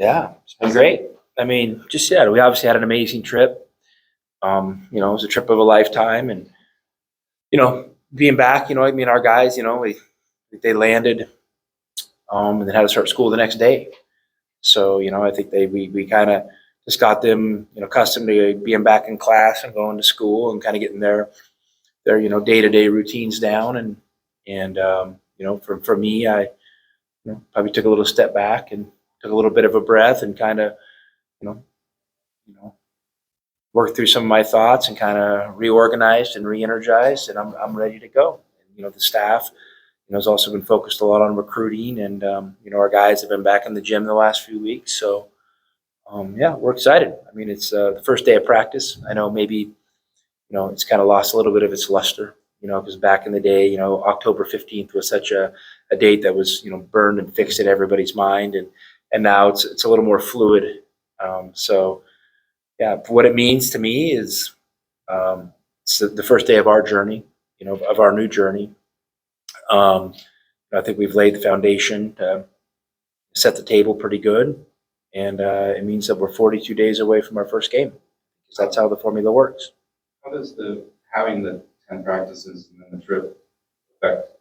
Yeah, it's been great. I mean, just yeah, we obviously had an amazing trip. It was a trip of a lifetime, and being back, I mean, our guys, they landed, and then had to start school the next day. So, I think we kind of just got them, accustomed to being back in class and going to school and kind of getting their day to day routines down. And for me, I probably took a little step back and took a little bit of a breath and kind of you know you know worked through some of my thoughts and kind of reorganized and re-energized, and I'm ready to go. And, the staff, has also been focused a lot on recruiting, and our guys have been back in the gym the last few weeks. So yeah, we're excited. I mean, it's the first day of practice. I know maybe it's kind of lost a little bit of its luster. Because back in the day, October 15th was such a date that was burned and fixed in everybody's mind, and now it's a little more fluid. So yeah, what it means to me is it's the first day of our journey, of our new journey. Um, I think we've laid the foundation to set the table pretty good, and it means that we're 42 days away from our first game, because that's how the formula works. How does having the 10 practices and then the trip affect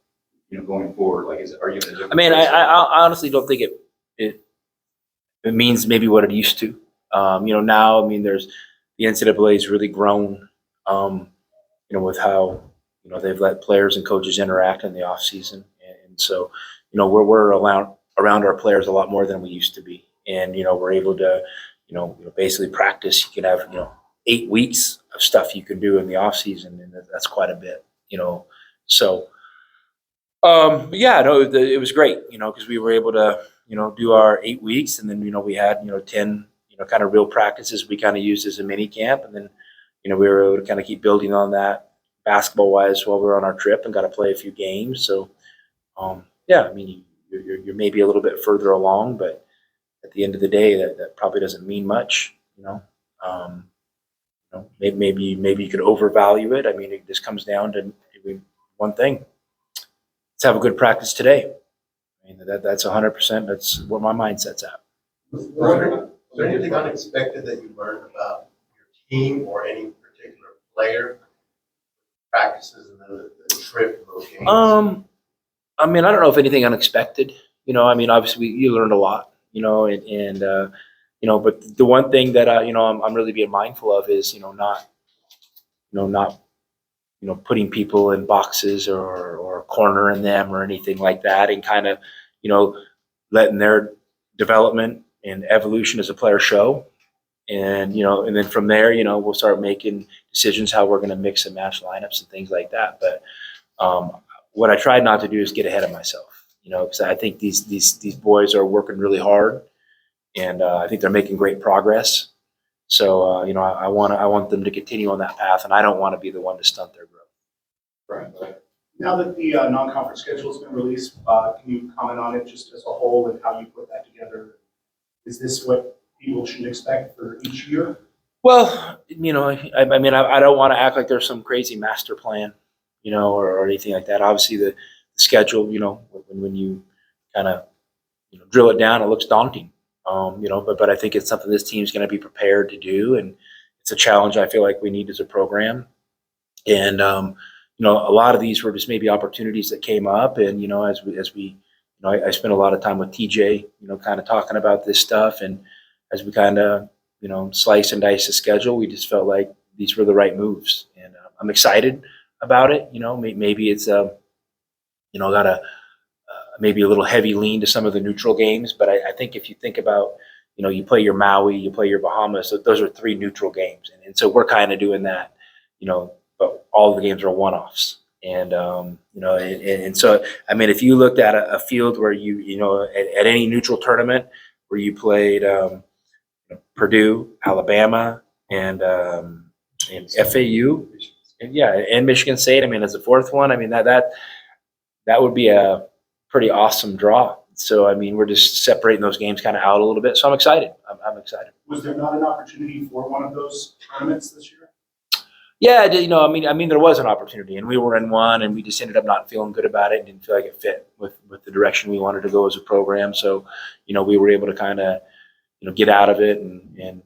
going forward? Like, are you in a different I mean, place? I honestly don't think it means maybe what it used to. Now, I mean, there's the NCAA has really grown, with how they've let players and coaches interact in the off season, and so we're around our players a lot more than we used to be, and we're able to basically practice. You can have 8 weeks of stuff you can do in the off season, and that's quite a bit. So but yeah, no, it was great, because we were able to, do our 8 weeks, and then, we had, 10, kind of real practices we kind of used as a mini camp. And then, we were able to kind of keep building on that basketball wise while we were on our trip and got to play a few games. So, yeah, I mean, you're maybe a little bit further along, but at the end of the day, that probably doesn't mean much, maybe you could overvalue it. I mean, it just comes down to maybe one thing. Let's have a good practice today. I mean, that's 100%. That's where my mindset's at. Was there anything unexpected that you learned about your team or any particular player, practices, and the trip of those games? I mean, I don't know if anything unexpected. I mean, obviously you learned a lot. But the one thing that I'm really being mindful of is not putting people in boxes or cornering them or anything like that, and kind of, letting their development and evolution as a player show. And, and then from there, we'll start making decisions how we're going to mix and match lineups and things like that. But what I tried not to do is get ahead of myself, because I think these boys are working really hard, and I think they're making great progress. So, I want them to continue on that path, and I don't want to be the one to stunt their growth. Right. Now that the non-conference schedule has been released, can you comment on it just as a whole and how you put that together? Is this what people should expect for each year? Well, I mean, I don't want to act like there's some crazy master plan, or anything like that. Obviously, the schedule, when you kind of, drill it down, it looks daunting. But I think it's something this team's going to be prepared to do, and it's a challenge I feel like we need as a program. And a lot of these were just maybe opportunities that came up, and as we I spent a lot of time with TJ, kind of talking about this stuff, and as we kind of slice and dice the schedule, we just felt like these were the right moves, and I'm excited about it. Maybe it's got a maybe a little heavy lean to some of the neutral games, but I think if you think about, you play your Maui, you play your Bahamas, so those are 3 neutral games, and so we're kind of doing that, but all the games are one-offs. And and so I mean, if you looked at a field where at any neutral tournament where you played Purdue, Alabama, and FAU, and Michigan State, I mean, as a 4th one, I mean that would be a pretty awesome draw. So I mean, we're just separating those games kind of out a little bit. So I'm excited. I'm excited. Was there not an opportunity for one of those tournaments this year? Yeah, I mean, there was an opportunity, and we were in one, and we just ended up not feeling good about it, and didn't feel like it fit with the direction we wanted to go as a program. So, we were able to kind of, get out of it, and then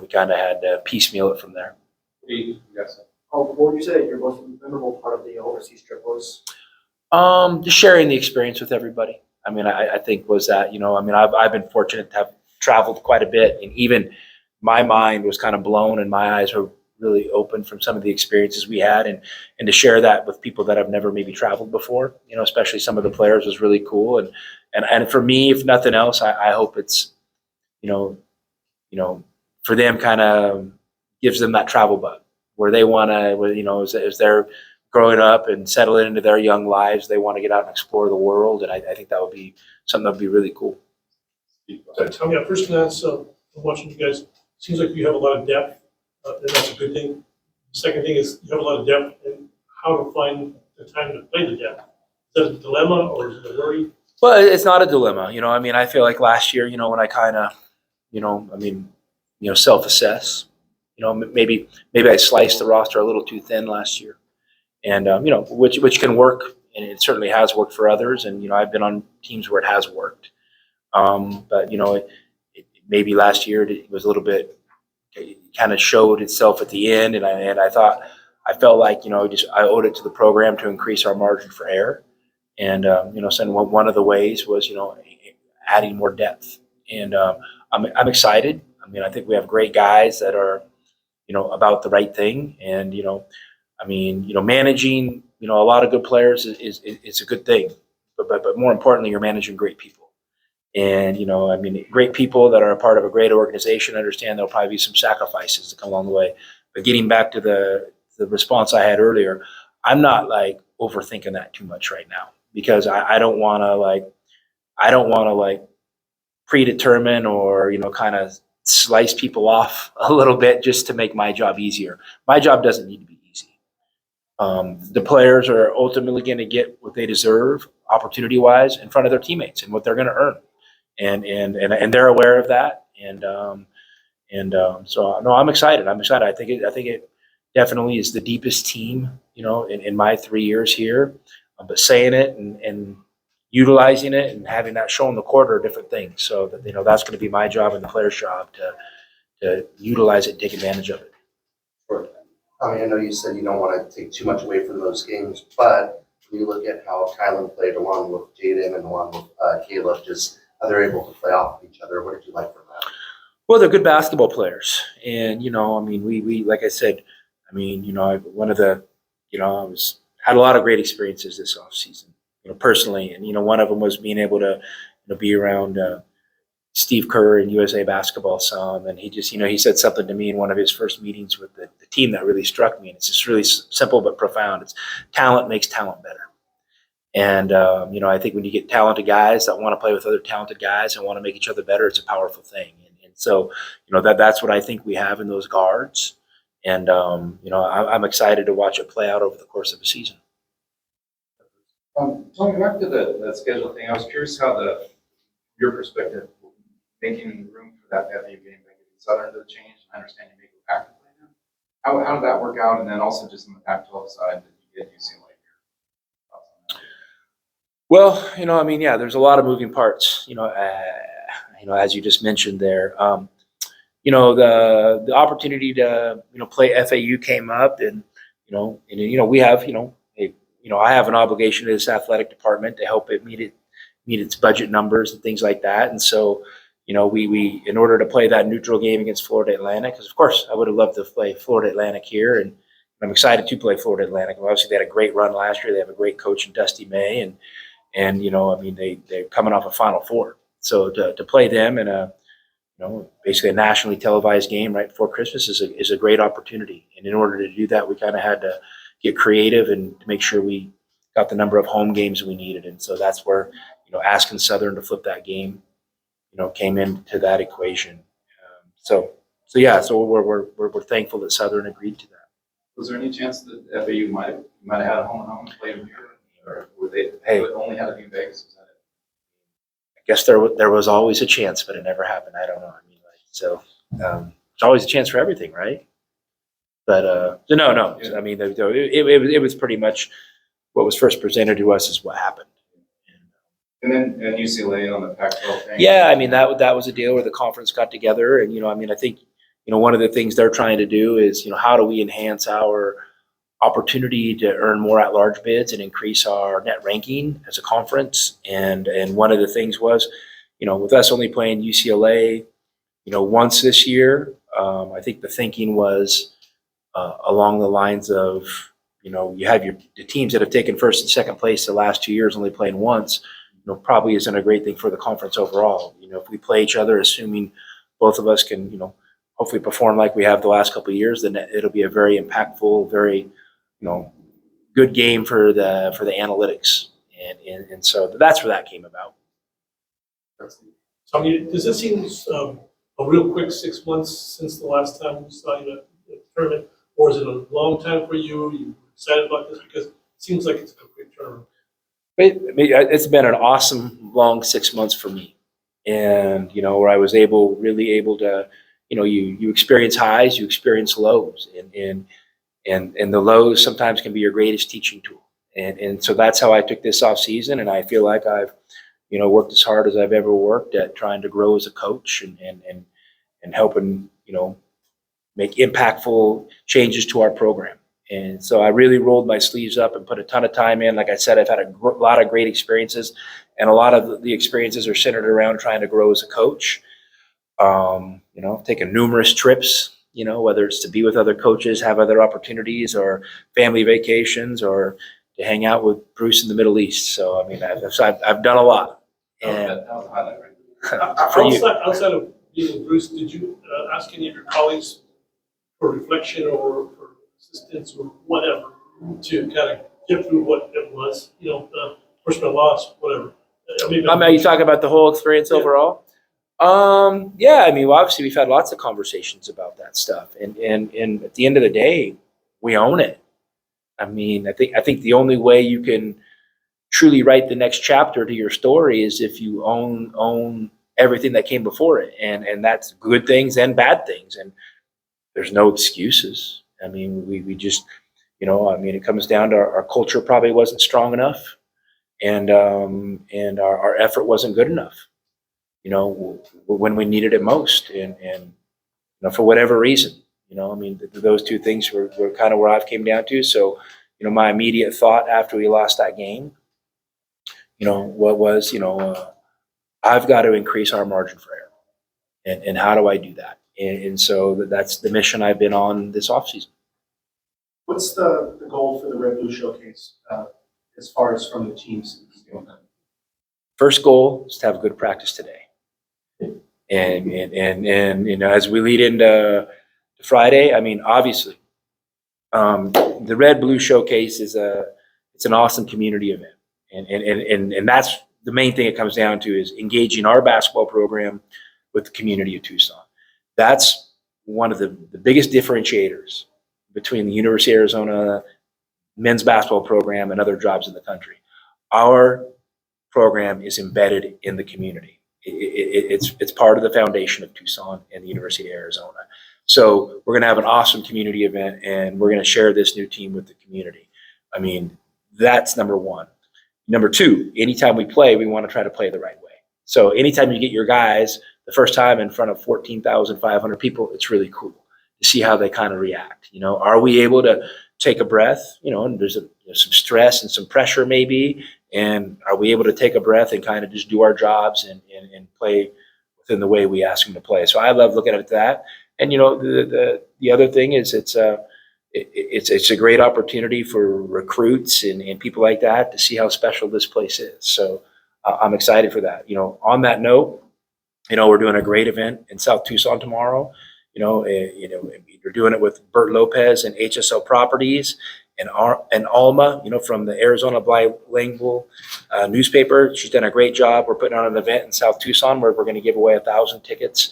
we kind of had to piecemeal it from there. Yes. What would you say your most memorable part of the overseas trip was? Just sharing the experience with everybody. I mean, I think was that, I've been fortunate to have traveled quite a bit, and even my mind was kind of blown and my eyes were really open from some of the experiences we had, and to share that with people that have never maybe traveled before, especially some of the players, was really cool. And for me, if nothing else, I hope it's, for them, kind of gives them that travel bug where they want to, as they're growing up and settling into their young lives, they want to get out and explore the world. And I think that would be something that would be really cool. Tommy, first glance, watching you guys, seems like you have a lot of depth, and that's a good thing. Second thing is you have a lot of depth and how to find the time to play the depth. Is that a dilemma or is it a worry? Well, it's not a dilemma. I feel like last year, when I kind of, self-assess, maybe I sliced the roster a little too thin last year, and which can work, and it certainly has worked for others. And I've been on teams where it has worked, but maybe last year it was a little bit, it kind of showed itself at the end, and I felt like I owed it to the program to increase our margin for error, and so one of the ways was adding more depth, and I'm excited. I think we have great guys that are about the right thing, and managing a lot of good players is a good thing, but more importantly, you're managing great people. And great people that are a part of a great organization understand there'll probably be some sacrifices that come along the way. But getting back to the response I had earlier, I'm not like overthinking that too much right now, because I don't want to predetermine or kind of slice people off a little bit just to make my job easier. My job doesn't need to be easy. The players are ultimately going to get what they deserve, opportunity-wise, in front of their teammates and what they're going to earn, and they're aware of that. So no, I'm excited. I think it definitely is the deepest team, in my 3 years here. But saying it and utilizing it and having that show on the court are different things. So that that's going to be my job and the player's job to utilize it and take advantage of it. Sure. I know you said you don't want to take too much away from those games, but when you look at how Kylan played along with Jaden and along with Caleb, just how they're able to play off of each other, what did you like from that? Well, they're good basketball players, and we like I said, one of the, I had a lot of great experiences this offseason, personally, and one of them was being able to, be around Steve Kerr and USA Basketball some, and he just, he said something to me in one of his first meetings with the team that really struck me, and it's just really simple but profound. It's talent makes talent better. And, I think when you get talented guys that want to play with other talented guys and want to make each other better, it's a powerful thing. And so, that's what I think we have in those guards. And, I'm excited to watch it play out over the course of a season. Tony, back to the schedule thing, I was curious how your perspective, making room for that FAU game, like Southern to change. I understand you make it back to play now. How did that work out? And then also just on the Pac-12 side, did you get UCLA? Well, yeah, there's a lot of moving parts, as you just mentioned there. The opportunity to, play FAU came up, and, we have, I have an obligation to this athletic department to help it meet its budget numbers and things like that. And so, we in order to play that neutral game against Florida Atlantic, because of course I would have loved to play Florida Atlantic here, and I'm excited to play Florida Atlantic. Obviously, they had a great run last year. They have a great coach in Dusty May, and they're coming off a Final Four. So to play them in a, basically a nationally televised game right before Christmas is a great opportunity. And in order to do that, we kind of had to get creative and to make sure we got the number of home games we needed. And so that's where, asking Southern to flip that game, came into that equation. So we're thankful that Southern agreed to that. Was there any chance that FAU might have had a home and home and played them here? Or would they only had to be in Vegas? Was that it? I guess there was always a chance, but it never happened. I don't know. There's always a chance for everything, right? But no. Yeah. It was pretty much what was first presented to us is what happened. And then, and UCLA on the Pac-12 thing? Yeah, I mean, that was a deal where the conference got together and, I mean, I think, one of the things they're trying to do is, how do we enhance our opportunity to earn more at-large bids and increase our net ranking as a conference. And one of the things was, with us only playing UCLA, once this year, I think the thinking was along the lines of, you have the teams that have taken first and second place the last 2 years only playing once, probably isn't a great thing for the conference overall. If we play each other, assuming both of us can, hopefully perform like we have the last couple of years, then it'll be a very impactful, very, good game for the analytics. And so that's where that came about. Tommy, does it seem a real quick 6 months since the last time we saw you at the tournament, or is it a long time for you? Are you excited about this? Because it seems like it's a quick turnaround. It's been an awesome long 6 months for me. And, where I was really able to, you experience highs, you experience lows, and the lows sometimes can be your greatest teaching tool. And so that's how I took this off season. And I feel like I've, worked as hard as I've ever worked at trying to grow as a coach and helping, make impactful changes to our program. And so I really rolled my sleeves up and put a ton of time in. Like I said, I've had a lot of great experiences, and a lot of the experiences are centered around trying to grow as a coach. Taking numerous trips, whether it's to be with other coaches, have other opportunities, or family vacations, or to hang out with Bruce in the Middle East. So, I mean, I've done a lot. And That was a highlight right for you, Outside of being with Bruce, did you ask any of your colleagues for reflection or for assistance or whatever to kind of get through what it was, personal loss, whatever? are you talking about the whole experience Yeah. overall? Yeah, I mean, well, obviously we've had lots of conversations about that stuff, and at the end of the day, we own it. I mean, I think the only way you can truly write the next chapter to your story is if you own everything that came before it, and that's good things and bad things, and there's no excuses. I mean, we just, it comes down to our culture probably wasn't strong enough, and our effort wasn't good enough, when we needed it most, and for whatever reason, those two things were kind of where I've came down to. So, my immediate thought after we lost that game, what was, I've got to increase our margin for error, and how do I do that? And so that's the mission I've been on this offseason. What's the goal for the Red Blue Showcase as far as from the teams? First goal is to have a good practice today. And as we lead into Friday, I mean, obviously, the Red Blue Showcase it's an awesome community event. And that's the main thing it comes down to, is engaging our basketball program with the community of Tucson. That's one of the biggest differentiators between the University of Arizona men's basketball program and other jobs in the country. Our program is embedded in the community. It's part of the foundation of Tucson and the University of Arizona. So we're going to have an awesome community event, and we're going to share this new team with the community. I mean, that's number one. Number two, anytime we play, we want to try to play the right way. So anytime you get your guys the first time in front of 14,500 people, it's really cool to see how they kind of react. Are we able to take a breath? And there's some stress and some pressure maybe. And are we able to take a breath and kind of just do our jobs and play within the way we ask them to play? So I love looking at that. And the other thing is it's a great opportunity for recruits and people like that to see how special this place is. So I'm excited for that. On that note, we're doing a great event in South Tucson tomorrow. You're doing it with Bert Lopez and HSL Properties and Alma, from the Arizona Bilingual newspaper. She's done a great job. We're putting on an event in South Tucson where we're going to give away 1,000 tickets.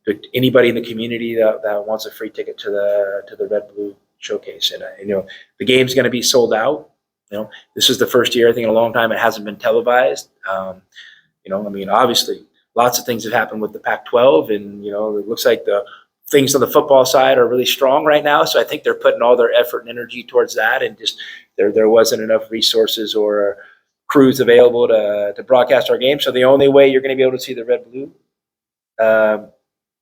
To anybody in the community that wants a free ticket to the Red Blue Showcase. And the game's going to be sold out. This is the first year, I think, in a long time it hasn't been televised. Obviously, lots of things have happened with the Pac-12, and it looks like the things on the football side are really strong right now. So I think they're putting all their effort and energy towards that, and just there wasn't enough resources or crews available to broadcast our game. So the only way you're going to be able to see the Red Blue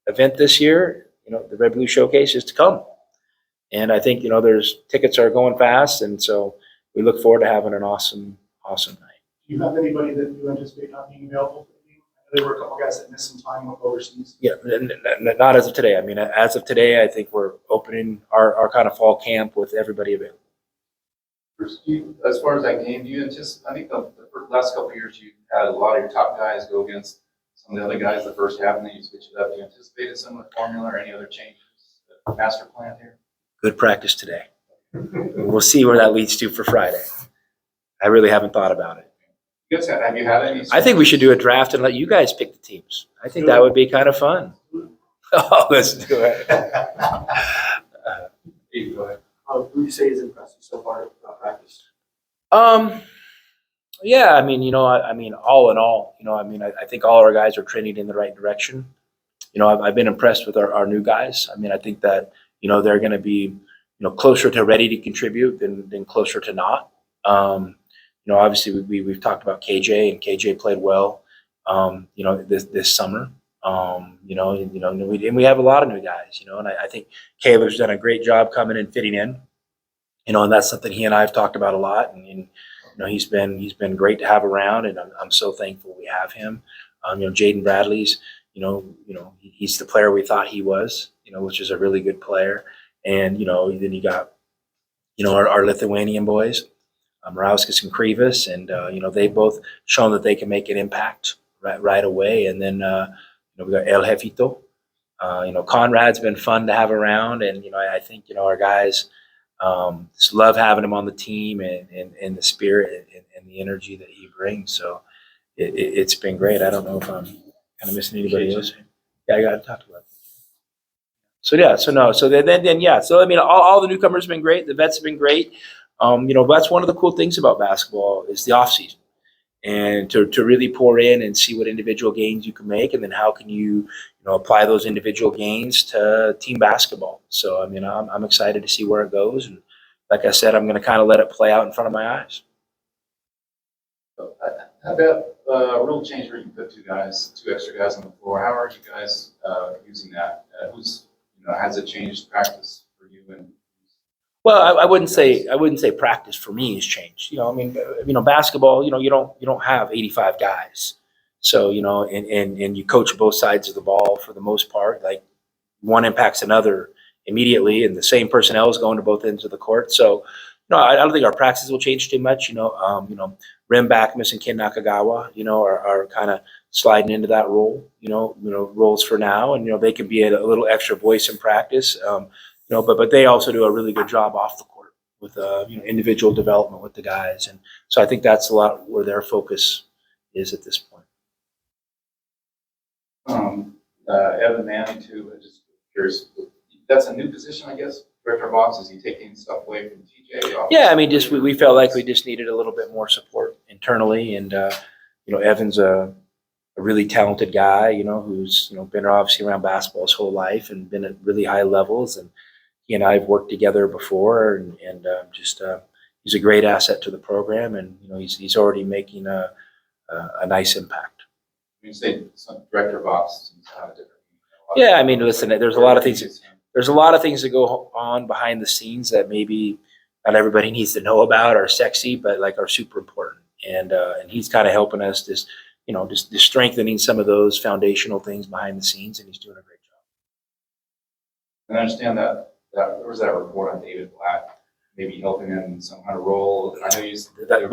event this year, the Red Blue Showcase, is to come. And I think, there's tickets are going fast. And so we look forward to having an awesome night. Do you have anybody that you anticipate not being available for the game? There were a couple guys that missed some time overseas. Yeah, not as of today. I mean, as of today, I think we're opening our kind of fall camp with everybody available. As far as that game, do you anticipate, I think the last couple of years you had a lot of your top guys go against some of the other guys the first half, and then you switch it up. Do you anticipate a similar formula or any other changes? Master plan here? Good practice today. We'll see where that leads to for Friday. I really haven't thought about it. You guys have you had any? I think we should do a draft and let you guys pick the teams. I think that would be kind of fun. Oh, let's do it. Steve, go ahead. Who would you say is impressive so far about practice? Yeah, I mean, all in all, I think all our guys are trending in the right direction. I've been impressed with our new guys. I mean, I think that, they're going to be, closer to ready to contribute than closer to not. Obviously we've talked about KJ, and KJ played well, this summer. And we have a lot of new guys, and I think Caleb's done a great job coming and fitting in, and that's something he and I have talked about a lot. And he's been great to have around, and I'm so thankful we have him. Jaden Bradley's, he's the player we thought he was, which is a really good player. And then you got, our Lithuanian boys, Morauskas and Krivas, and they've both shown that they can make an impact right away. And then we got El Jefito. Conrad's been fun to have around, and I think our guys just love having him on the team, and the spirit and the energy that he brings. So it's been great. I don't know if I'm kind of missing anybody else. Yeah, I got to talk about it. So yeah, so then yeah. So I mean, all the newcomers have been great. The vets have been great. That's one of the cool things about basketball is the off season, and to really pour in and see what individual gains you can make, and then how can you apply those individual gains to team basketball. So I mean, I'm excited to see where it goes, and like I said, I'm going to kind of let it play out in front of my eyes. How about rule change where you can put two extra guys on the floor? How are you guys using that? Has it changed practice for you? And well, I wouldn't say practice for me has changed. Basketball. You don't have 85 guys, so and you coach both sides of the ball for the most part. Like one impacts another immediately, and the same personnel is going to both ends of the court. So, I don't think our practices will change too much. Rim Backmus and Ken Nakagawa, are kind of sliding into that role. Roles for now, and they can be a little extra voice in practice. But they also do a really good job off the court with individual development with the guys, and so I think that's a lot where their focus is at this point. Evan Manning too. Just curious. That's a new position, I guess. Director of Ops, is he taking stuff away from TJ? Yeah, I mean, just we felt like we just needed a little bit more support internally, and Evan's a really talented guy, who's been obviously around basketball his whole life and been at really high levels, and he and I have worked together before, and he's a great asset to the program, and he's already making a nice impact. You say some director of Ops seems to have a different. Yeah, I mean, listen, there's a lot of things. There's a lot of things that go on behind the scenes that maybe not everybody needs to know about or sexy, but are super important. And he's kind of helping us just strengthening some of those foundational things behind the scenes, and he's doing a great job. And I understand that there was that report on David Black, maybe helping him in some kind of role. I know you started that.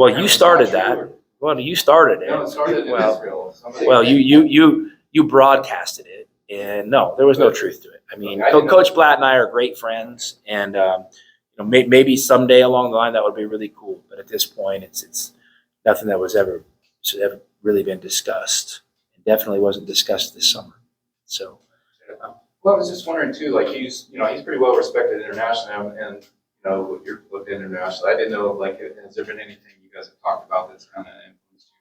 Well, you started it. No, it started in Israel. Well, you broadcasted it. And no, there was no truth to it. I mean, Coach Blatt and I are great friends, and maybe someday along the line that would be really cool. But at this point, it's nothing that was ever really been discussed. It definitely wasn't discussed this summer. So, well, I was just wondering too. He's pretty well respected internationally, and you're looking internationally. I didn't know has there been anything you guys have talked about that's kind of influenced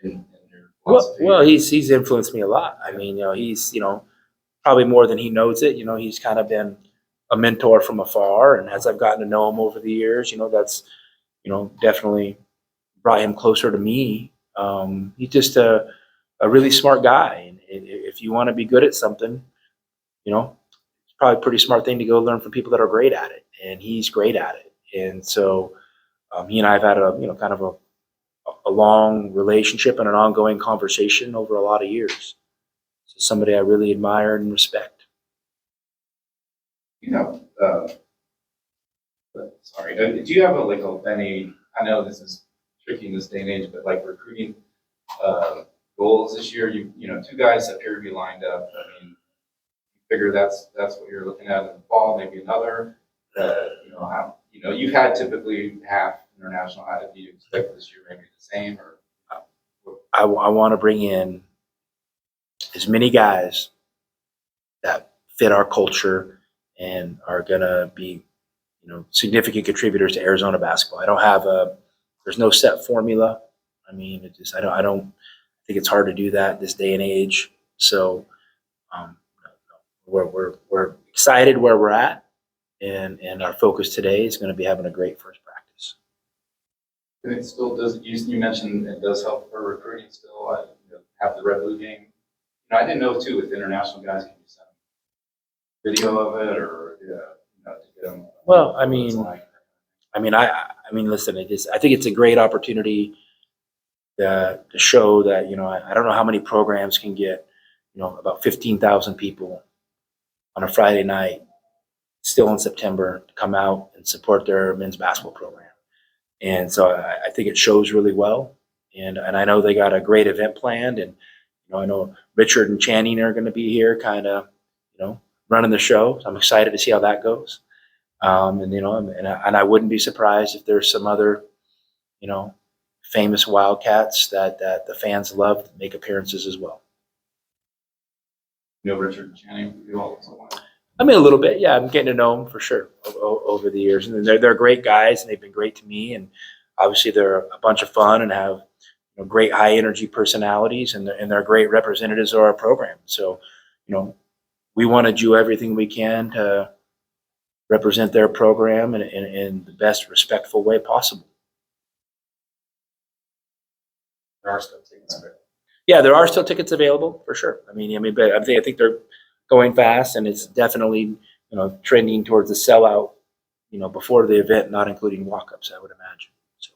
you in your philosophy? Well, he's influenced me a lot. I mean, he's probably more than he knows it. He's kind of been a mentor from afar, and as I've gotten to know him over the years, that's definitely brought him closer to me. He's just a really smart guy. And if you want to be good at something, it's probably a pretty smart thing to go learn from people that are great at it. And he's great at it. And so he and I have had kind of a long relationship and an ongoing conversation over a lot of years. So somebody I really admire and respect. Sorry, do you have any, I know this is tricky in this day and age, but like recruiting goals this year? Two guys appear to be lined up. I mean, you figure that's what you're looking at in the fall, maybe another. You've had typically half international. How do you expect this year? Maybe the same, or I want to bring in as many guys that fit our culture and are going to be, significant contributors to Arizona basketball. I don't have there's no set formula. I mean, I don't think it's hard to do that this day and age. So we're excited where we're at, and our focus today is going to be having a great first practice. and it still does. You mentioned it does help for recruiting still. Have the red blue game. I didn't know too with international guys. Can you send video of it or to get them? Well, listen, I think it's a great opportunity to show that, I don't know how many programs can get, about 15,000 people on a Friday night, still in September, to come out and support their men's basketball program. And so I think it shows really well. And I know they got a great event planned, and, I know Richard and Channing are going to be here kind of, running the show. So I'm excited to see how that goes. And I wouldn't be surprised if there's some other, famous Wildcats that the fans love to make appearances as well. Richard Channing, you all. I mean, a little bit, yeah. I'm getting to know them for sure over the years, and they're great guys, and they've been great to me. And obviously, they're a bunch of fun and have great high energy personalities, and they're great representatives of our program. So, we want to do everything we can to represent their program in the best respectful way possible. There are still tickets available. Yeah, there are still tickets available for sure. But I think they're going fast, and it's definitely trending towards the sellout. Before the event, not including walk-ups, I would imagine. So.